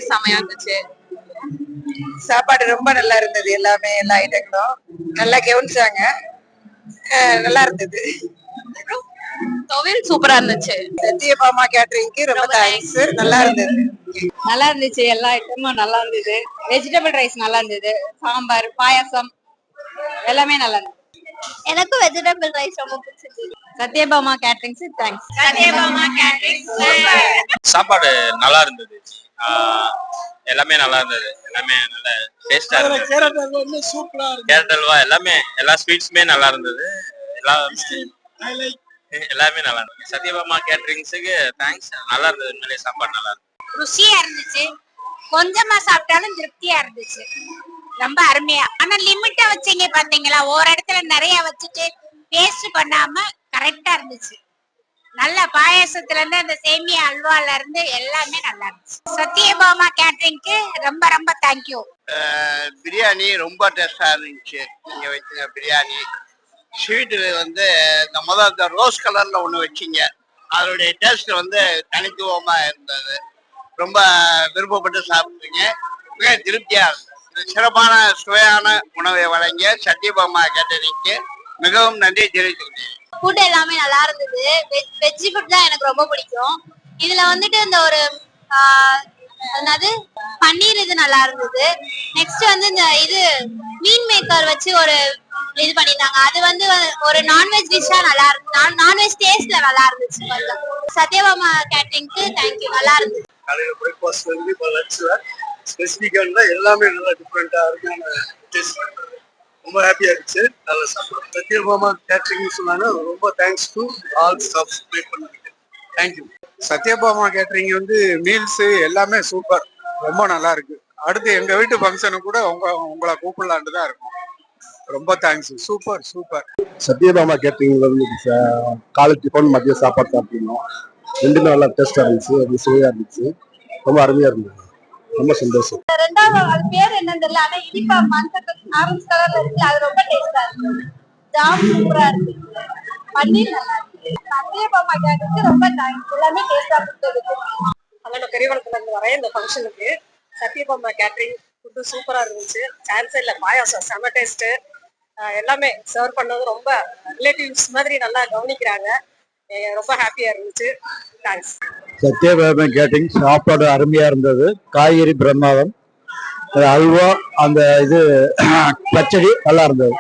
செமையா இருந்துச்சு. சாப்பாடு ரொம்ப நல்லா இருந்தது. எல்லாமே எல்லா ஐட்டங்களும் நல்லா கவனிச்சாங்க. நல்லா இருந்தது. துவையல் சூப்பரா இருந்துச்சு. சத்யபாமா கேட்டரிங்க்கு ரொம்ப தேங்க்ஸ். நல்லா இருந்தது. நல்லா இருந்துச்சு. எல்லா ஐட்டமும் நல்லா இருந்தது. வெஜிடபிள் ரைஸ் நல்லா இருந்தது. சாம்பார், பாயாசம் எல்லாமே நல்லா இருந்தது. எனக்கு வெஜிடபிள் ரைஸ் ரொம்ப பிடிச்சிருந்தது. சத்யபாமா கேட்டரிங்ஸ் தேங்க்ஸ். சத்யபாமா கேட்டரிங் சாப்பாடு நல்லா இருந்தது. எல்லாமே நல்லா இருந்தது. எல்லாமே நல்ல டேஸ்டா இருந்தது. கேரட் அல்வா எல்லாமே எல்லா ஸ்வீட்ஸுமே நல்லா இருந்தது. எல்லாமே நல்லா இருந்தது. சத்யபாமா கேட்டரிங்ஸுக்கு தேங்க்ஸ். நல்லா இருந்தது. உண்மையிலேயே சாப்பாடு நல்லா இருந்தது. ருசியா இருந்துச்சு. கொஞ்சமா சாப்பிட்டாலும் திருப்தியா இருந்துச்சு. ரொம்ப அருமையா. ஆனா லிமிட்டா வச்சீங்க பாத்தீங்களா? ஒரு இடத்துல நிறைய வச்சுட்டு வேஸ்ட் பண்ணாம கரெக்டா இருந்துச்சு. நல்ல பாயாசத்துல இருந்து அந்த சேமியா அல்வால இருந்து எல்லாமே நல்லா இருந்துச்சு. சத்யபாமா கேட்டரிங்க்கு ரொம்ப ரொம்ப தேங்க்யூ. பிரியாணி ரொம்ப டேஸ்டா இருந்துச்சு. நீங்க வச்சுங்க பிரியாணி. ஸ்வீட்டு வந்து இந்த ரோஸ் கலர்ல ஒண்ணு வச்சிங்க. அதனுடைய டேஸ்ட் வந்து தனித்துவமா இருந்தது. ரொம்ப விருப்பப்பட்டு சாப்பிட்டீங்க. மிக திருப்தியா இருந்தது. சிறப்பான சுவையான உணவை வழங்கிய சத்யபாமா கேட்டரிங்க்கு மிகவும் நன்றி தெரிவித்துக்கிறேன். ஃபுட் எல்லாமே நல்லா இருந்தது. வெஜ் ஃபுட் தான் எனக்கு ரொம்ப பிடிக்கும். இதுல வந்துட்டு இந்த ஒரு என்னது பன்னீர் இது நல்லா இருந்தது. நெக்ஸ்ட் வந்து இந்த இது மீன் மேக்கர் வச்சு ஒரு இது பண்ணிருந்தாங்க. அது வந்து ஒரு நான்வெஜ் டிஷ்ஷா நல்லா இருக்கு. நான்வெஜ் டேஸ்ட்ல நல்லா இருந்துச்சு. சத்யபாமா கேட்டரிங்க்கு தேங்க்யூ. நல்லா இருந்துச்சு. காலையில பிரேக்ஃபாஸ்ட்ல இருந்து இப்போ லஞ்ச்ல ஸ்பெசிஃபிக்கான எல்லாமே நல்லா டிஃப்ரெண்டா அருமையான டேஸ்ட். ரொம்ப ஹாப்பியா இருந்துச்சு. நல்ல சாப்பாடு. சத்யபாமா கேட்டரிங் சொன்னாங்க. ரொம்ப thanks to all staffs play பண்ணிருக்கு. தேங்க்யூ. சத்யபாமா கேட்டரிங் வந்து மீல்ஸ் எல்லாமே சூப்பர். ரொம்ப நல்லா இருக்கு. அடுத்து எங்க வீட்டு ஃபங்க்ஷனுக்கு கூட உங்களை கூப்பிடலான்னு தான் இருக்கும். ரொம்ப தேங்க்ஸ். Super super. சத்யபாமா கேட்டரிங்ல இருந்து காலை டிஃபன் மதிய சாப்பாடு சாப்பிட்டோம். ரெண்டுமே நல்லா டேஸ்டா இருந்துச்சு. ரொம்ப சுவையா இருந்துச்சு. ரொம்ப அருமையா இருந்தது. ரொம்ப சந்தோஷம். ரெண்டாவது அது பேர் என்னன்னு தெரியல. ஆனா இனிப்பா மஞ்சள் ஆரஞ்சு கலர்ல இருக்கு. அது ரொம்ப டேஸ்டா இருக்கு. ஜாம் சூப்பரா இருக்கு. பன்னீர் நல்லா இருக்கு. சத்யபாமா கேட்டரிங்க்கு ரொம்ப தேங்க்ஸ். எல்லாமே டேஸ்டா கொடுத்ததுக்கு. அங்கே பெரியவளத்துல இருந்து வரேன் இந்த ஃபங்க்ஷனுக்கு. சத்யபாமா கேட்டரிங் ஃபுட்டு சூப்பரா இருந்துச்சு. சான்ஸே இல்லை. பாயாசம் செம டேஸ்ட்டு. எல்லாமே சர்வ் பண்ணது ரொம்ப ரிலேட்டிவ்ஸ் மாதிரி நல்லா கவனிக்கிறாங்க. ரொம்ப ஹாப்பியா இருந்துச்சு. தேங்க்ஸ். சத்யபாமா கேட்டரிங் சாப்பாடு அருமையா இருந்தது. காய்கறி பிரமாதம். அல்வா அந்த இது பச்சடி நல்லா இருந்தது.